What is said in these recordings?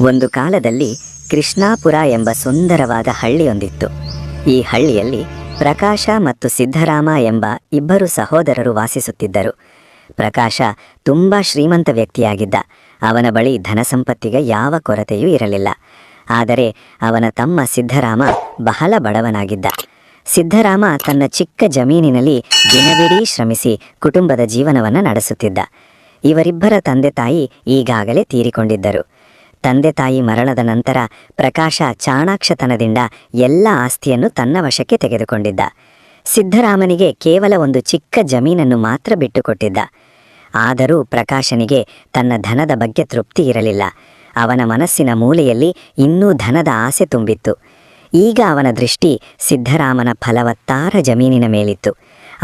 ಒಂದು ಕಾಲದಲ್ಲಿ ಕೃಷ್ಣಾಪುರ ಎಂಬ ಸುಂದರವಾದ ಹಳ್ಳಿಯೊಂದಿತ್ತು. ಈ ಹಳ್ಳಿಯಲ್ಲಿ ಪ್ರಕಾಶ ಮತ್ತು ಸಿದ್ಧರಾಮ ಎಂಬ ಇಬ್ಬರು ಸಹೋದರರು ವಾಸಿಸುತ್ತಿದ್ದರು. ಪ್ರಕಾಶ ತುಂಬ ಶ್ರೀಮಂತ ವ್ಯಕ್ತಿಯಾಗಿದ್ದ. ಅವನ ಬಳಿ ಧನಸಂಪತ್ತಿಗೆ ಯಾವ ಕೊರತೆಯೂ ಇರಲಿಲ್ಲ. ಆದರೆ ಅವನ ತಮ್ಮ ಸಿದ್ಧರಾಮ ಬಹಳ ಬಡವನಾಗಿದ್ದ. ಸಿದ್ಧರಾಮ ತನ್ನ ಚಿಕ್ಕ ಜಮೀನಿನಲ್ಲಿ ದಿನವಿಡೀ ಶ್ರಮಿಸಿ ಕುಟುಂಬದ ಜೀವನವನ್ನು ನಡೆಸುತ್ತಿದ್ದ. ಇವರಿಬ್ಬರ ತಂದೆ ತಾಯಿ ಈಗಾಗಲೇ ತೀರಿಕೊಂಡಿದ್ದರು. ತಂದೆ ತಾಯಿ ಮರಣದ ನಂತರ ಪ್ರಕಾಶ ಚಾಣಾಕ್ಷತನದಿಂದ ಎಲ್ಲ ಆಸ್ತಿಯನ್ನು ತನ್ನ ವಶಕ್ಕೆ ತೆಗೆದುಕೊಂಡಿದ್ದ. ಸಿದ್ಧರಾಮನಿಗೆ ಕೇವಲ ಒಂದು ಚಿಕ್ಕ ಜಮೀನನ್ನು ಮಾತ್ರ ಬಿಟ್ಟುಕೊಟ್ಟಿದ್ದ. ಆದರೂ ಪ್ರಕಾಶನಿಗೆ ತನ್ನ ಧನದ ಬಗ್ಗೆ ತೃಪ್ತಿ ಇರಲಿಲ್ಲ. ಅವನ ಮನಸ್ಸಿನ ಮೂಲೆಯಲ್ಲಿ ಇನ್ನೂ ಧನದ ಆಸೆ ತುಂಬಿತ್ತು. ಈಗ ಅವನ ದೃಷ್ಟಿ ಸಿದ್ಧರಾಮನ ಫಲವತ್ತಾರ ಜಮೀನಿನ ಮೇಲಿತ್ತು.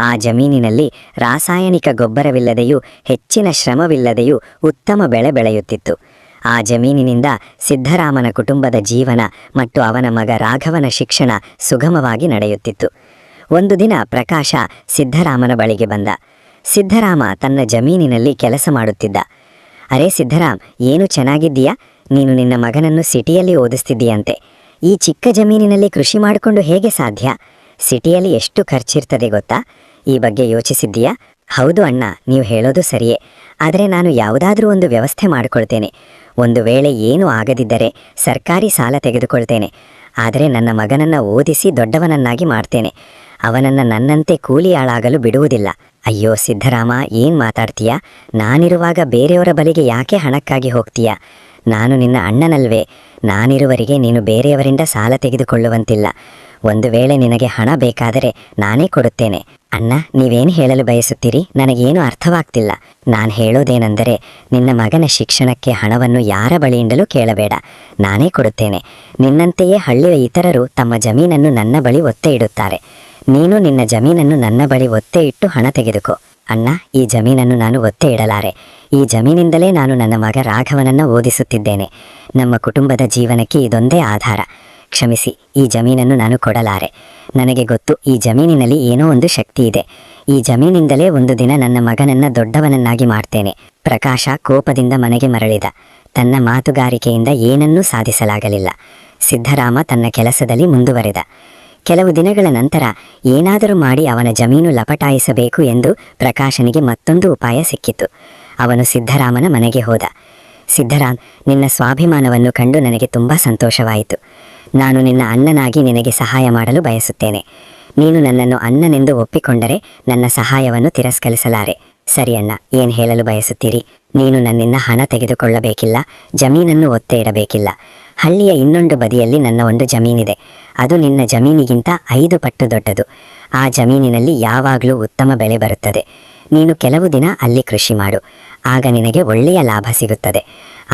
ಆ ಜಮೀನಿನಲ್ಲಿ ರಾಸಾಯನಿಕ ಗೊಬ್ಬರವಿಲ್ಲದೆಯೂ ಹೆಚ್ಚಿನ ಶ್ರಮವಿಲ್ಲದೆಯೂ ಉತ್ತಮ ಬೆಳೆ ಬೆಳೆಯುತ್ತಿತ್ತು. ಆ ಜಮೀನಿನಿಂದ ಸಿದ್ಧರಾಮನ ಕುಟುಂಬದ ಜೀವನ ಮತ್ತು ಅವನ ಮಗ ರಾಘವನ ಶಿಕ್ಷಣ ಸುಗಮವಾಗಿ ನಡೆಯುತ್ತಿತ್ತು. ಒಂದು ದಿನ ಪ್ರಕಾಶ ಸಿದ್ಧರಾಮನ ಬಳಿಗೆ ಬಂದ. ಸಿದ್ಧರಾಮ ತನ್ನ ಜಮೀನಿನಲ್ಲಿ ಕೆಲಸ ಮಾಡುತ್ತಿದ್ದ. ಅರೆ ಸಿದ್ಧರಾಮ್, ಏನು ಚೆನ್ನಾಗಿದ್ದೀಯಾ? ನೀನು ನಿನ್ನ ಮಗನನ್ನು ಸಿಟಿಯಲ್ಲಿ ಓದಿಸ್ತಿದ್ದೀಯಂತೆ. ಈ ಚಿಕ್ಕ ಜಮೀನಿನಲ್ಲಿ ಕೃಷಿ ಮಾಡಿಕೊಂಡು ಹೇಗೆ ಸಾಧ್ಯ? ಸಿಟಿಯಲ್ಲಿ ಎಷ್ಟು ಖರ್ಚಿರ್ತದೆ ಗೊತ್ತಾ? ಈ ಬಗ್ಗೆ ಯೋಚಿಸಿದ್ದೀಯಾ? ಹೌದು ಅಣ್ಣ, ನೀವು ಹೇಳೋದು ಸರಿಯೇ. ಆದರೆ ನಾನು ಯಾವುದಾದ್ರೂ ಒಂದು ವ್ಯವಸ್ಥೆ ಮಾಡಿಕೊಳ್ತೇನೆ. ಒಂದು ವೇಳೆ ಏನೂ ಆಗದಿದ್ದರೆ ಸರ್ಕಾರಿ ಸಾಲ ತೆಗೆದುಕೊಳ್ತೇನೆ. ಆದರೆ ನನ್ನ ಮಗನನ್ನು ಓದಿಸಿ ದೊಡ್ಡವನನ್ನಾಗಿ ಮಾಡ್ತೇನೆ. ಅವನನ್ನು ನನ್ನಂತೆ ಕೂಲಿಯಾಳಾಗಲು ಬಿಡುವುದಿಲ್ಲ. ಅಯ್ಯೋ ಸಿದ್ಧರಾಮ, ಏನು ಮಾತಾಡ್ತೀಯಾ? ನಾನಿರುವಾಗ ಬೇರೆಯವರ ಬಳಿಗೆ ಯಾಕೆ ಹಣಕ್ಕಾಗಿ ಹೋಗ್ತೀಯಾ? ನಾನು ನಿನ್ನ ಅಣ್ಣನಲ್ವೇ? ನಾನಿರುವರಿಗೆ ನೀನು ಬೇರೆಯವರಿಂದ ಸಾಲ ತೆಗೆದುಕೊಳ್ಳುವಂತಿಲ್ಲ. ಒಂದು ವೇಳೆ ನಿನಗೆ ಹಣ ಬೇಕಾದರೆ ನಾನೇ ಕೊಡುತ್ತೇನೆ. ಅಣ್ಣ, ನೀವೇನು ಹೇಳಲು ಬಯಸುತ್ತೀರಿ? ನನಗೇನು ಅರ್ಥವಾಗ್ತಿಲ್ಲ. ನಾನು ಹೇಳೋದೇನೆಂದರೆ, ನಿನ್ನ ಮಗನ ಶಿಕ್ಷಣಕ್ಕೆ ಹಣವನ್ನು ಯಾರ ಬಳಿಯಿಂದಲೂ ಕೇಳಬೇಡ, ನಾನೇ ಕೊಡುತ್ತೇನೆ. ನಿನ್ನಂತೆಯೇ ಹಳ್ಳಿಯ ಇತರರು ತಮ್ಮ ಜಮೀನನ್ನು ನನ್ನ ಬಳಿ ಒತ್ತೆ ಇಡುತ್ತಾರೆ. ನೀನು ನಿನ್ನ ಜಮೀನನ್ನು ನನ್ನ ಬಳಿ ಒತ್ತೆ ಇಟ್ಟು ಹಣ ತೆಗೆದುಕೋ. ಅಣ್ಣ, ಈ ಜಮೀನನ್ನು ನಾನು ಒತ್ತೆ ಇಡಲಾರೆ. ಈ ಜಮೀನಿಂದಲೇ ನಾನು ನನ್ನ ಮಗ ರಾಘವನನ್ನು ಓದಿಸುತ್ತಿದ್ದೇನೆ. ನಮ್ಮ ಕುಟುಂಬದ ಜೀವನಕ್ಕೆ ಇದೊಂದೇ ಆಧಾರ. ಕ್ಷಮಿಸಿ, ಈ ಜಮೀನನ್ನು ನಾನು ಕೊಡಲಾರೆ. ನನಗೆ ಗೊತ್ತು, ಈ ಜಮೀನಿನಲ್ಲಿ ಏನೋ ಒಂದು ಶಕ್ತಿ ಇದೆ. ಈ ಜಮೀನಿಂದಲೇ ಒಂದು ದಿನ ನನ್ನ ಮಗನನ್ನು ದೊಡ್ಡವನನ್ನಾಗಿ ಮಾಡ್ತೇನೆ. ಪ್ರಕಾಶ ಕೋಪದಿಂದ ಮನೆಗೆ ಮರಳಿದ. ತನ್ನ ಮಾತುಗಾರಿಕೆಯಿಂದ ಏನನ್ನೂ ಸಾಧಿಸಲಾಗಲಿಲ್ಲ. ಸಿದ್ಧರಾಮ ತನ್ನ ಕೆಲಸದಲ್ಲಿ ಮುಂದುವರೆದ. ಕೆಲವು ದಿನಗಳ ನಂತರ ಏನಾದರೂ ಮಾಡಿ ಅವನ ಜಮೀನು ಲಪಟಾಯಿಸಬೇಕು ಎಂದು ಪ್ರಕಾಶನಿಗೆ ಮತ್ತೊಂದು ಉಪಾಯ ಸಿಕ್ಕಿತು. ಅವನು ಸಿದ್ಧರಾಮನ ಮನೆಗೆ ಹೋದ. ಸಿದ್ಧರಾಮ್, ನಿನ್ನ ಸ್ವಾಭಿಮಾನವನ್ನು ಕಂಡು ನನಗೆ ತುಂಬ ಸಂತೋಷವಾಯಿತು. ನಾನು ನಿನ್ನ ಅಣ್ಣನಾಗಿ ನಿನಗೆ ಸಹಾಯ ಮಾಡಲು ಬಯಸುತ್ತೇನೆ. ನೀನು ನನ್ನನ್ನು ಅಣ್ಣನೆಂದು ಒಪ್ಪಿಕೊಂಡರೆ ನನ್ನ ಸಹಾಯವನ್ನು ತಿರಸ್ಕರಿಸಲಾರೆ. ಸರಿ ಅಣ್ಣ, ಏನು ಹೇಳಲು ಬಯಸುತ್ತೀರಿ? ನೀನು ನನ್ನಿಂದ ಹಣ ತೆಗೆದುಕೊಳ್ಳಬೇಕಿಲ್ಲ, ಜಮೀನನ್ನು ಒತ್ತೆ ಇಡಬೇಕಿಲ್ಲ. ಹಳ್ಳಿಯ ಇನ್ನೊಂದು ಬದಿಯಲ್ಲಿ ನನ್ನ ಒಂದು ಜಮೀನಿದೆ. ಅದು ನಿನ್ನ ಜಮೀನಿಗಿಂತ 5 ಪಟ್ಟು ದೊಡ್ಡದು. ಆ ಜಮೀನಿನಲ್ಲಿ ಯಾವಾಗಲೂ ಉತ್ತಮ ಬೆಳೆ ಬರುತ್ತದೆ. ನೀನು ಕೆಲವು ದಿನ ಅಲ್ಲಿ ಕೃಷಿ ಮಾಡು. ಆಗ ನಿನಗೆ ಒಳ್ಳೆಯ ಲಾಭ ಸಿಗುತ್ತದೆ.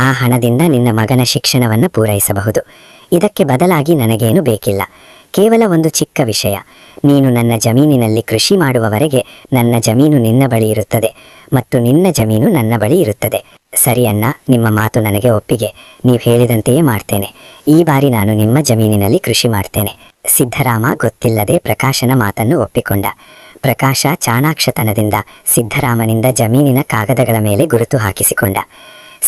ಆ ಹಣದಿಂದ ನಿನ್ನ ಮಗನ ಶಿಕ್ಷಣವನ್ನು ಪೂರೈಸಬಹುದು. ಇದಕ್ಕೆ ಬದಲಾಗಿ ನನಗೇನು ಬೇಕಿಲ್ಲ. ಕೇವಲ ಒಂದು ಚಿಕ್ಕ ವಿಷಯ. ನೀನು ನನ್ನ ಜಮೀನಿನಲ್ಲಿ ಕೃಷಿ ಮಾಡುವವರೆಗೆ ನನ್ನ ಜಮೀನು ನಿನ್ನ ಬಳಿ ಇರುತ್ತದೆ ಮತ್ತು ನಿನ್ನ ಜಮೀನು ನನ್ನ ಬಳಿ ಇರುತ್ತದೆ. ಸರಿ ಅಣ್ಣ, ನಿಮ್ಮ ಮಾತು ನನಗೆ ಒಪ್ಪಿಗೆ. ನೀವು ಹೇಳಿದಂತೆಯೇ ಮಾಡ್ತೇನೆ. ಈ ಬಾರಿ ನಾನು ನಿಮ್ಮ ಜಮೀನಿನಲ್ಲಿ ಕೃಷಿ ಮಾಡ್ತೇನೆ. ಸಿದ್ಧರಾಮ ಗೊತ್ತಿಲ್ಲದೆ ಪ್ರಕಾಶನ ಮಾತನ್ನು ಒಪ್ಪಿಕೊಂಡ. ಪ್ರಕಾಶ ಚಾಣಾಕ್ಷತನದಿಂದ ಸಿದ್ಧರಾಮನಿಂದ ಜಮೀನಿನ ಕಾಗದಗಳ ಮೇಲೆ ಗುರುತು ಹಾಕಿಸಿಕೊಂಡ.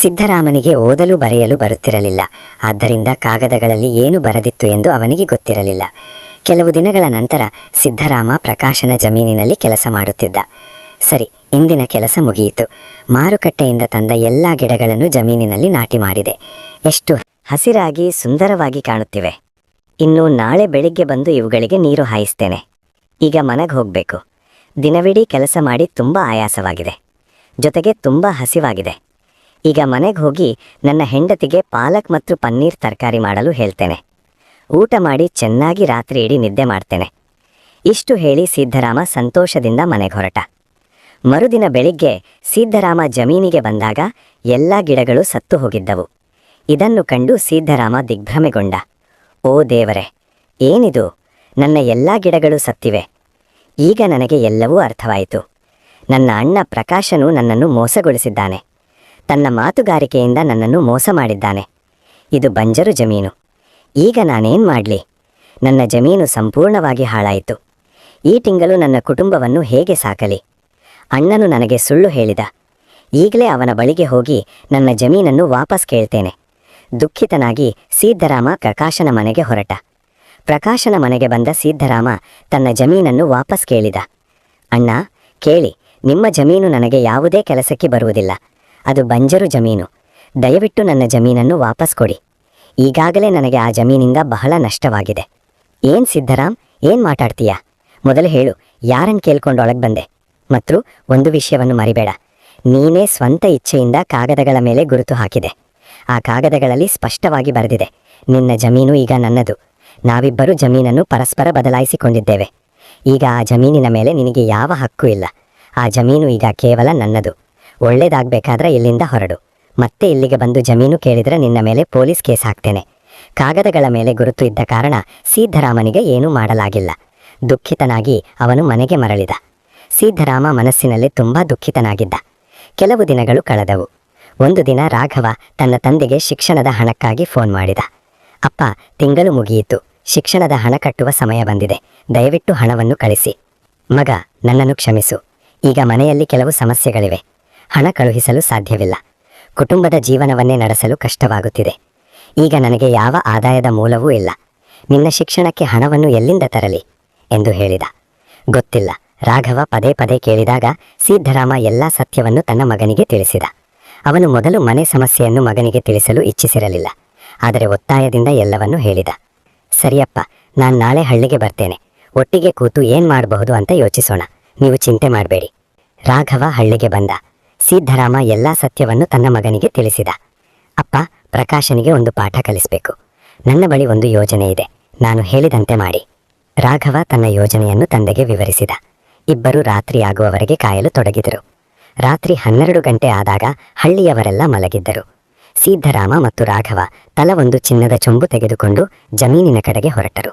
ಸಿದ್ಧರಾಮನಿಗೆ ಓದಲು ಬರೆಯಲು ಬರುತ್ತಿರಲಿಲ್ಲ. ಆದ್ದರಿಂದ ಕಾಗದಗಳಲ್ಲಿ ಏನು ಬರೆದಿತ್ತು ಎಂದು ಅವನಿಗೆ ಗೊತ್ತಿರಲಿಲ್ಲ. ಕೆಲವು ದಿನಗಳ ನಂತರ ಸಿದ್ಧರಾಮ ಪ್ರಕಾಶನ ಜಮೀನಿನಲ್ಲಿ ಕೆಲಸ ಮಾಡುತ್ತಿದ್ದ. ಸರಿ, ಇಂದಿನ ಕೆಲಸ ಮುಗಿಯಿತು. ಮಾರುಕಟ್ಟೆಯಿಂದ ತಂದ ಎಲ್ಲ ಗಿಡಗಳನ್ನು ಜಮೀನಿನಲ್ಲಿ ನಾಟಿ ಮಾಡಿದೆ. ಎಷ್ಟು ಹಸಿರಾಗಿ ಸುಂದರವಾಗಿ ಕಾಣುತ್ತಿವೆ. ಇನ್ನು ನಾಳೆ ಬೆಳಿಗ್ಗೆ ಬಂದು ಇವುಗಳಿಗೆ ನೀರು ಹಾಯಿಸ್ತೇನೆ. ಈಗ ಮನೆಗೆ ಹೋಗಬೇಕು. ದಿನವಿಡೀ ಕೆಲಸ ಮಾಡಿ ತುಂಬ ಆಯಾಸವಾಗಿದೆ, ಜೊತೆಗೆ ತುಂಬ ಹಸಿವಾಗಿದೆ. ಈಗ ಮನೆಗೆ ಹೋಗಿ ನನ್ನ ಹೆಂಡತಿಗೆ ಪಾಲಕ್ ಮತ್ತು ಪನ್ನೀರ್ ತರಕಾರಿ ಮಾಡಲು ಹೇಳ್ತೇನೆ. ಊಟ ಮಾಡಿ ಚೆನ್ನಾಗಿ ರಾತ್ರಿ ಇಡೀ ನಿದ್ದೆ ಮಾಡ್ತೇನೆ. ಇಷ್ಟು ಹೇಳಿ ಸಿದ್ಧರಾಮ ಸಂತೋಷದಿಂದ ಮನೆಗೆ ಹೊರಟ. ಮರುದಿನ ಬೆಳಿಗ್ಗೆ ಸಿದ್ಧರಾಮ ಜಮೀನಿಗೆ ಬಂದಾಗ ಎಲ್ಲ ಗಿಡಗಳು ಸತ್ತು ಹೋಗಿದ್ದವು. ಇದನ್ನು ಕಂಡು ಸಿದ್ಧರಾಮ ದಿಗ್ಭ್ರಮೆಗೊಂಡ. ಓ ದೇವರೇ, ಏನಿದು? ನನ್ನ ಎಲ್ಲ ಗಿಡಗಳು ಸತ್ತಿವೆ. ಈಗ ನನಗೆ ಎಲ್ಲವೂ ಅರ್ಥವಾಯಿತು. ನನ್ನ ಅಣ್ಣ ಪ್ರಕಾಶನು ನನ್ನನ್ನು ಮೋಸಗೊಳಿಸಿದ್ದಾನೆ. ತನ್ನ ಮಾತುಗಾರಿಕೆಯಿಂದ ನನ್ನನ್ನು ಮೋಸ ಮಾಡಿದ್ದಾನೆ. ಇದು ಬಂಜರು ಜಮೀನು. ಈಗ ನಾನೇನು ಮಾಡಲಿ? ನನ್ನ ಜಮೀನು ಸಂಪೂರ್ಣವಾಗಿ ಹಾಳಾಯಿತು. ಈ ತಿಂಗಳು ನನ್ನ ಕುಟುಂಬವನ್ನು ಹೇಗೆ ಸಾಕಲಿ? ಅಣ್ಣನು ನನಗೆ ಸುಳ್ಳು ಹೇಳಿದ. ಈಗಲೇ ಅವನ ಬಳಿಗೆ ಹೋಗಿ ನನ್ನ ಜಮೀನನ್ನು ವಾಪಸ್ ಕೇಳ್ತೇನೆ. ದುಃಖಿತನಾಗಿ ಸಿದ್ದರಾಮ ಪ್ರಕಾಶನ ಮನೆಗೆ ಹೊರಟ. ಪ್ರಕಾಶನ ಮನೆಗೆ ಬಂದ ಸಿದ್ದರಾಮ ತನ್ನ ಜಮೀನನ್ನು ವಾಪಸ್ ಕೇಳಿದ. ಅಣ್ಣ, ಕೇಳಿ, ನಿಮ್ಮ ಜಮೀನು ನನಗೆ ಯಾವುದೇ ಕೆಲಸಕ್ಕೆ ಬರುವುದಿಲ್ಲ. ಅದು ಬಂಜರು ಜಮೀನು. ದಯವಿಟ್ಟು ನನ್ನ ಜಮೀನನ್ನು ವಾಪಸ್ ಕೊಡಿ. ಈಗಾಗಲೇ ನನಗೆ ಆ ಜಮೀನಿಂದ ಬಹಳ ನಷ್ಟವಾಗಿದೆ. ಏನ್ ಸಿದ್ದರಾಮ್, ಏನ್ ಮಾತಾಡ್ತೀಯಾ? ಮೊದಲು ಹೇಳು, ಯಾರನ್ನು ಕೇಳ್ಕೊಂಡು ಒಳಗೆ ಬಂದೆ? ಮತ್ತು ಒಂದು ವಿಷಯವನ್ನು ಮರಿಬೇಡ, ನೀನೇ ಸ್ವಂತ ಇಚ್ಛೆಯಿಂದ ಕಾಗದಗಳ ಮೇಲೆ ಗುರುತು ಹಾಕಿದೆ. ಆ ಕಾಗದಗಳಲ್ಲಿ ಸ್ಪಷ್ಟವಾಗಿ ಬರೆದಿದೆ, ನಿನ್ನ ಜಮೀನು ಈಗ ನನ್ನದು. ನಾವಿಬ್ಬರು ಜಮೀನನ್ನು ಪರಸ್ಪರ ಬದಲಾಯಿಸಿಕೊಂಡಿದ್ದೇವೆ. ಈಗ ಆ ಜಮೀನಿನ ಮೇಲೆ ನಿನಗೆ ಯಾವ ಹಕ್ಕು ಇಲ್ಲ. ಆ ಜಮೀನು ಈಗ ಕೇವಲ ನನ್ನದು. ಒಳ್ಳೇದಾಗಬೇಕಾದ್ರೆ ಇಲ್ಲಿಂದ ಹೊರಡು. ಮತ್ತೆ ಇಲ್ಲಿಗೆ ಬಂದು ಜಮೀನು ಕೇಳಿದರೆ ನಿನ್ನ ಮೇಲೆ ಪೊಲೀಸ್ ಕೇಸ್ ಹಾಕ್ತೇನೆ. ಕಾಗದಗಳ ಮೇಲೆ ಗುರುತು ಇದ್ದ ಕಾರಣ ಸಿದ್ದರಾಮನಿಗೆ ಏನೂ ಮಾಡಲಾಗಿಲ್ಲ. ದುಃಖಿತನಾಗಿ ಅವನು ಮನೆಗೆ ಮರಳಿದ. ಸಿದ್ದರಾಮ ಮನಸ್ಸಿನಲ್ಲಿ ತುಂಬಾ ದುಃಖಿತನಾಗಿದ್ದ. ಕೆಲವು ದಿನಗಳು ಕಳೆದವು. ಒಂದು ದಿನ ರಾಘವ ತನ್ನ ತಂದೆಗೆ ಶಿಕ್ಷಣದ ಹಣಕ್ಕಾಗಿ ಫೋನ್ ಮಾಡಿದ. ಅಪ್ಪ, ತಿಂಗಳು ಮುಗಿಯಿತು. ಶಿಕ್ಷಣದ ಹಣ ಕಟ್ಟುವ ಸಮಯ ಬಂದಿದೆ. ದಯವಿಟ್ಟು ಹಣವನ್ನು ಕಳಿಸಿ. ಮಗ, ನನ್ನನ್ನು ಕ್ಷಮಿಸು. ಈಗ ಮನೆಯಲ್ಲಿ ಕೆಲವು ಸಮಸ್ಯೆಗಳಿವೆ. ಹಣ ಕಳುಹಿಸಲು ಸಾಧ್ಯವಿಲ್ಲ. ಕುಟುಂಬದ ಜೀವನವನ್ನೇ ನಡೆಸಲು ಕಷ್ಟವಾಗುತ್ತಿದೆ. ಈಗ ನನಗೆ ಯಾವ ಆದಾಯದ ಮೂಲವೂ ಇಲ್ಲ. ನಿನ್ನ ಶಿಕ್ಷಣಕ್ಕೆ ಹಣವನ್ನು ಎಲ್ಲಿಂದ ತರಲಿ ಎಂದು ಹೇಳಿದ. ಗೊತ್ತಿಲ್ಲ. ರಾಘವ ಪದೇ ಪದೇ ಕೇಳಿದಾಗ ಸಿದ್ದರಾಮ ಎಲ್ಲಾ ಸತ್ಯವನ್ನು ತನ್ನ ಮಗನಿಗೆ ತಿಳಿಸಿದ. ಅವನು ಮೊದಲು ಮನೆ ಸಮಸ್ಯೆಯನ್ನು ಮಗನಿಗೆ ತಿಳಿಸಲು ಇಚ್ಛಿಸಿರಲಿಲ್ಲ. ಆದರೆ ಒತ್ತಾಯದಿಂದ ಎಲ್ಲವನ್ನೂ ಹೇಳಿದ. ಸರಿಯಪ್ಪ, ನಾನು ನಾಳೆ ಹಳ್ಳಿಗೆ ಬರ್ತೇನೆ. ಒಟ್ಟಿಗೆ ಕೂತು ಏನ್ ಮಾಡಬಹುದು ಅಂತ ಯೋಚಿಸೋಣ. ನೀವು ಚಿಂತೆ ಮಾಡಬೇಡಿ. ರಾಘವ ಹಳ್ಳಿಗೆ ಬಂದ. ಸಿದ್ದರಾಮ ಎಲ್ಲಾ ಸತ್ಯವನ್ನು ತನ್ನ ಮಗನಿಗೆ ತಿಳಿಸಿದ. ಅಪ್ಪ, ಪ್ರಕಾಶನಿಗೆ ಒಂದು ಪಾಠ ಕಲಿಸಬೇಕು. ನನ್ನ ಬಳಿ ಒಂದು ಯೋಜನೆ ಇದೆ. ನಾನು ಹೇಳಿದಂತೆ ಮಾಡಿ. ರಾಘವ ತನ್ನ ಯೋಜನೆಯನ್ನು ತಂದೆಗೆ ವಿವರಿಸಿದ. ಇಬ್ಬರು ರಾತ್ರಿ ಆಗುವವರೆಗೆ ಕಾಯಲು ತೊಡಗಿದರು. ರಾತ್ರಿ 12 ಗಂಟೆ ಆದಾಗ ಹಳ್ಳಿಯವರೆಲ್ಲ ಮಲಗಿದ್ದರು. ಸಿದ್ದರಾಮ ಮತ್ತು ರಾಘವ ತಲ ಒಂದು ಚಿನ್ನದ ಚೊಂಬು ತೆಗೆದುಕೊಂಡು ಜಮೀನಿನ ಕಡೆಗೆ ಹೊರಟರು.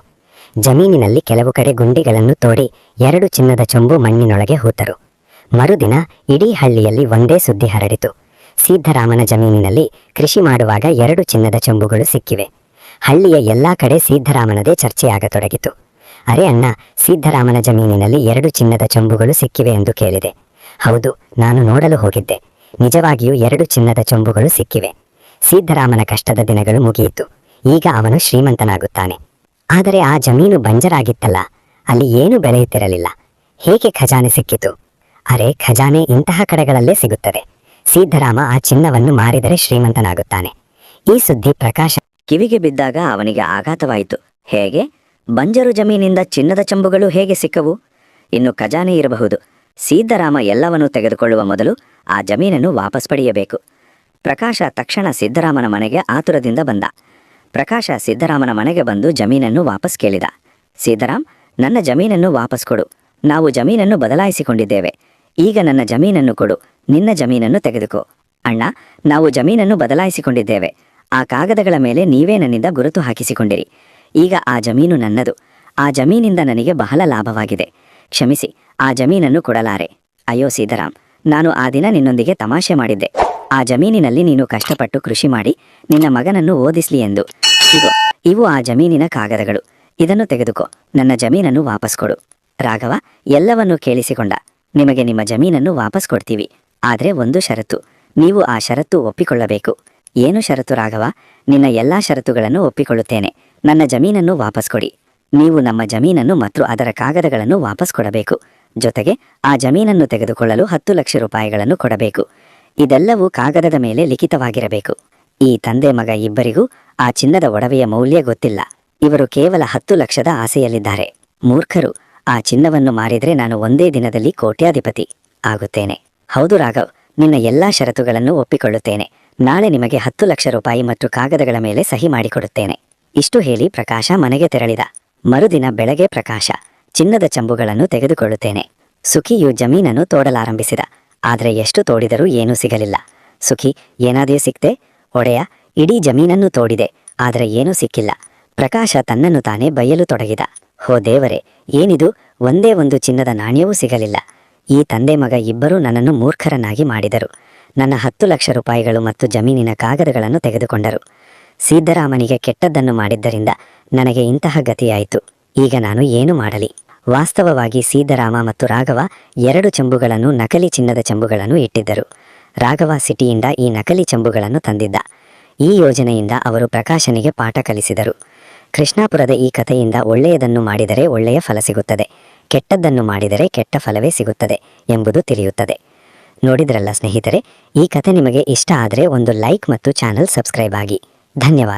ಜಮೀನಿನಲ್ಲಿ ಕೆಲವು ಕಡೆ ಗುಂಡಿಗಳನ್ನು ತೋಡಿ 2 ಚಿನ್ನದ ಚೊಂಬು ಮಣ್ಣಿನೊಳಗೆ ಹೂತರು. ಮರುದಿನ ಇಡೀ ಹಳ್ಳಿಯಲ್ಲಿ ಒಂದೇ ಸುದ್ದಿ ಹರಡಿತು. ಸಿದ್ದರಾಮನ ಜಮೀನಿನಲ್ಲಿ ಕೃಷಿ ಮಾಡುವಾಗ 2 ಚಿನ್ನದ ಚೊಂಬುಗಳು ಸಿಕ್ಕಿವೆ. ಹಳ್ಳಿಯ ಎಲ್ಲಾ ಕಡೆ ಸಿದ್ದರಾಮನದೇ ಚರ್ಚೆಯಾಗತೊಡಗಿತು. ಅರೆ ಅಣ್ಣ, ಸಿದ್ದರಾಮನ ಜಮೀನಿನಲ್ಲಿ 2 ಚಿನ್ನದ ಚೊಂಬುಗಳು ಸಿಕ್ಕಿವೆ ಎಂದು ಕೇಳಿದೆ. ಹೌದು, ನಾನು ನೋಡಲು ಹೋಗಿದ್ದೆ. ನಿಜವಾಗಿಯೂ 2 ಚಿನ್ನದ ಚೊಂಬುಗಳು ಸಿಕ್ಕಿವೆ. ಸಿದ್ದರಾಮನ ಕಷ್ಟದ ದಿನಗಳು ಮುಗಿಯಿತು. ಈಗ ಅವನು ಶ್ರೀಮಂತನಾಗುತ್ತಾನೆ. ಆದರೆ ಆ ಜಮೀನು ಬಂಜರಾಗಿತ್ತಲ್ಲ, ಅಲ್ಲಿ ಏನೂ ಬೆಳೆಯುತ್ತಿರಲಿಲ್ಲ. ಹೇಗೆ ಖಜಾನೆ ಸಿಕ್ಕಿತು? ಅರೆ, ಖಜಾನೆ ಇಂತಹ ಕಡೆಗಳಲ್ಲೇ ಸಿಗುತ್ತದೆ. ಸಿದ್ದರಾಮ ಆ ಚಿನ್ನವನ್ನು ಮಾರಿದರೆ ಶ್ರೀಮಂತನಾಗುತ್ತಾನೆ. ಈ ಸುದ್ದಿ ಪ್ರಕಾಶ ಕಿವಿಗೆ ಬಿದ್ದಾಗ ಅವನಿಗೆ ಆಘಾತವಾಯಿತು. ಹೇಗೆ? ಬಂಜರು ಜಮೀನಿಂದ ಚಿನ್ನದ ಚಂಬುಗಳು ಹೇಗೆ ಸಿಕ್ಕವು? ಇನ್ನು ಖಜಾನೆ ಇರಬಹುದು. ಸಿದ್ದರಾಮ ಎಲ್ಲವನ್ನೂ ತೆಗೆದುಕೊಳ್ಳುವ ಮೊದಲು ಆ ಜಮೀನನ್ನು ವಾಪಸ್ ಪಡೆಯಬೇಕು. ಪ್ರಕಾಶ ತಕ್ಷಣ ಸಿದ್ದರಾಮನ ಮನೆಗೆ ಆತುರದಿಂದ ಬಂದ. ಪ್ರಕಾಶ ಸಿದ್ದರಾಮನ ಮನೆಗೆ ಬಂದು ಜಮೀನನ್ನು ವಾಪಸ್ ಕೇಳಿದ. ಸಿದ್ದರಾಮ್, ನನ್ನ ಜಮೀನನ್ನು ವಾಪಸ್ ಕೊಡು. ನಾವು ಜಮೀನನ್ನು ಬದಲಾಯಿಸಿಕೊಂಡಿದ್ದೇವೆ. ಈಗ ನನ್ನ ಜಮೀನನ್ನು ಕೊಡು. ನಿನ್ನ ಜಮೀನನ್ನು ತೆಗೆದುಕೋ. ಅಣ್ಣ, ನಾವು ಜಮೀನನ್ನು ಬದಲಾಯಿಸಿಕೊಂಡಿದ್ದೇವೆ. ಆ ಕಾಗದಗಳ ಮೇಲೆ ನೀವೇ ನನ್ನಿಂದ ಗುರುತು ಹಾಕಿಸಿಕೊಂಡಿರಿ. ಈಗ ಆ ಜಮೀನು ನನ್ನದು. ಆ ಜಮೀನಿಂದ ನನಗೆ ಬಹಳ ಲಾಭವಾಗಿದೆ. ಕ್ಷಮಿಸಿ, ಆ ಜಮೀನನ್ನು ಕೊಡಲಾರೆ. ಅಯ್ಯೋ ಸಿದ್ದರಾಮ್, ನಾನು ಆ ದಿನ ನಿನ್ನೊಂದಿಗೆ ತಮಾಷೆ ಮಾಡಿದ್ದೆ. ಆ ಜಮೀನಿನಲ್ಲಿ ನೀನು ಕಷ್ಟಪಟ್ಟು ಕೃಷಿ ಮಾಡಿ ನಿನ್ನ ಮಗನನ್ನು ಓದಿಸ್ಲಿ ಎಂದು. ಇವು ಆ ಜಮೀನಿನ ಕಾಗದಗಳು. ಇದನ್ನು ತೆಗೆದುಕೋ. ನನ್ನ ಜಮೀನನ್ನು ವಾಪಸ್ ಕೊಡು. ರಾಘವ ಎಲ್ಲವನ್ನೂ ಕೇಳಿಸಿಕೊಂಡ. ನಿಮಗೆ ನಿಮ್ಮ ಜಮೀನನ್ನು ವಾಪಸ್ ಕೊಡ್ತೀವಿ. ಆದ್ರೆ ಒಂದು ಷರತ್ತು. ನೀವು ಆ ಷರತ್ತು ಒಪ್ಪಿಕೊಳ್ಳಬೇಕು. ಏನು ಷರತ್ತು ರಾಘವ? ನಿನ್ನ ಎಲ್ಲಾ ಷರತ್ತುಗಳನ್ನು ಒಪ್ಪಿಕೊಳ್ಳುತ್ತೇನೆ. ನನ್ನ ಜಮೀನನ್ನು ವಾಪಸ್ ಕೊಡಿ. ನೀವು ನಮ್ಮ ಜಮೀನನ್ನು ಮತ್ತು ಅದರ ಕಾಗದಗಳನ್ನು ವಾಪಸ್ ಕೊಡಬೇಕು. ಜೊತೆಗೆ ಆ ಜಮೀನನ್ನು ತೆಗೆದುಕೊಳ್ಳಲು 10 ಲಕ್ಷ ರೂಪಾಯಿಗಳನ್ನು ಕೊಡಬೇಕು. ಇದೆಲ್ಲವೂ ಕಾಗದದ ಮೇಲೆ ಲಿಖಿತವಾಗಿರಬೇಕು. ಈ ತಂದೆ ಮಗ ಇಬ್ಬರಿಗೂ ಆ ಚಿನ್ನದ ಒಡವೆಯ ಮೌಲ್ಯ ಗೊತ್ತಿಲ್ಲ. ಇವರು ಕೇವಲ 10 ಲಕ್ಷದ ಆಸೆಯಲ್ಲಿದ್ದಾರೆ. ಮೂರ್ಖರು. ಆ ಚಿನ್ನವನ್ನು ಮಾರಿದ್ರೆ ನಾನು ಒಂದೇ ದಿನದಲ್ಲಿ ಕೋಟ್ಯಾಧಿಪತಿ ಆಗುತ್ತೇನೆ. ಹೌದು ರಾಘವ್, ನಿನ್ನ ಎಲ್ಲಾ ಷರತ್ತುಗಳನ್ನು ಒಪ್ಪಿಕೊಳ್ಳುತ್ತೇನೆ. ನಾಳೆ ನಿಮಗೆ 10 ಲಕ್ಷ ರೂಪಾಯಿ ಮತ್ತು ಕಾಗದಗಳ ಮೇಲೆ ಸಹಿ ಮಾಡಿಕೊಡುತ್ತೇನೆ. ಇಷ್ಟು ಹೇಳಿ ಪ್ರಕಾಶ ಮನೆಗೆ ತೆರಳಿದ. ಮರುದಿನ ಬೆಳಗ್ಗೆ ಪ್ರಕಾಶ ಚಿನ್ನದ ಚಂಬುಗಳನ್ನು ತೆಗೆದುಕೊಳ್ಳುತ್ತೇನೆ. ಸುಖಿಯು ಜಮೀನನ್ನು ತೋಡಲಾರಂಭಿಸಿದ. ಆದರೆ ಎಷ್ಟು ತೋಡಿದರೂ ಏನೂ ಸಿಗಲಿಲ್ಲ. ಸುಖಿ, ಏನಾದರೂ ಸಿಕ್ತೆ? ಒಡೆಯ, ಇಡೀ ಜಮೀನನ್ನು ತೋಡಿದೆ, ಆದರೆ ಏನೂ ಸಿಕ್ಕಿಲ್ಲ. ಪ್ರಕಾಶ ತನ್ನನ್ನು ತಾನೇ ಬೈಯಲು ತೊಡಗಿದ. ಹೋ ದೇವರೇ, ಏನಿದು? ಒಂದೇ ಒಂದು ಚಿನ್ನದ ನಾಣ್ಯವೂ ಸಿಗಲಿಲ್ಲ. ಈ ತಂದೆ ಮಗ ಇಬ್ಬರೂ ನನ್ನನ್ನು ಮೂರ್ಖರನ್ನಾಗಿ ಮಾಡಿದರು. ನನ್ನ 10 ಲಕ್ಷ ರೂಪಾಯಿಗಳು ಮತ್ತು ಜಮೀನಿನ ಕಾಗದಗಳನ್ನು ತೆಗೆದುಕೊಂಡರು. ಸಿದ್ದರಾಮನಿಗೆ ಕೆಟ್ಟದ್ದನ್ನು ಮಾಡಿದ್ದರಿಂದ ನನಗೆ ಇಂತಹ ಗತಿಯಾಯಿತು. ಈಗ ನಾನು ಏನು ಮಾಡಲಿ? ವಾಸ್ತವವಾಗಿ ಸಿದ್ದರಾಮ ಮತ್ತು ರಾಘವ 2 ಚೆಂಬುಗಳನ್ನು, ನಕಲಿ ಚಿನ್ನದ ಚೆಂಬುಗಳನ್ನು ಇಟ್ಟಿದ್ದರು. ರಾಘವ ಸಿಟಿಯಿಂದ ಈ ನಕಲಿ ಚೆಂಬುಗಳನ್ನು ತಂದಿದ್ದ. ಈ ಯೋಜನೆಯಿಂದ ಅವರು ಪ್ರಕಾಶನಿಗೆ ಪಾಠ ಕಲಿಸಿದರು. ಕೃಷ್ಣಾಪುರದ ಈ ಕಥೆಯಿಂದ ಒಳ್ಳೆಯದನ್ನು ಮಾಡಿದರೆ ಒಳ್ಳೆಯ ಫಲ ಸಿಗುತ್ತದೆ, ಕೆಟ್ಟದ್ದನ್ನು ಮಾಡಿದರೆ ಕೆಟ್ಟ ಫಲವೇ ಸಿಗುತ್ತದೆ ಎಂಬುದು ತಿಳಿಯುತ್ತದೆ. ನೋಡಿದ್ರಲ್ಲ ಸ್ನೇಹಿತರೆ, ಈ ಕಥೆ ನಿಮಗೆ ಇಷ್ಟ ಆದರೆ ಒಂದು ಲೈಕ್ ಮತ್ತು ಚಾನಲ್ ಸಬ್ಸ್ಕ್ರೈಬ್ ಆಗಿ. ಧನ್ಯವಾದ.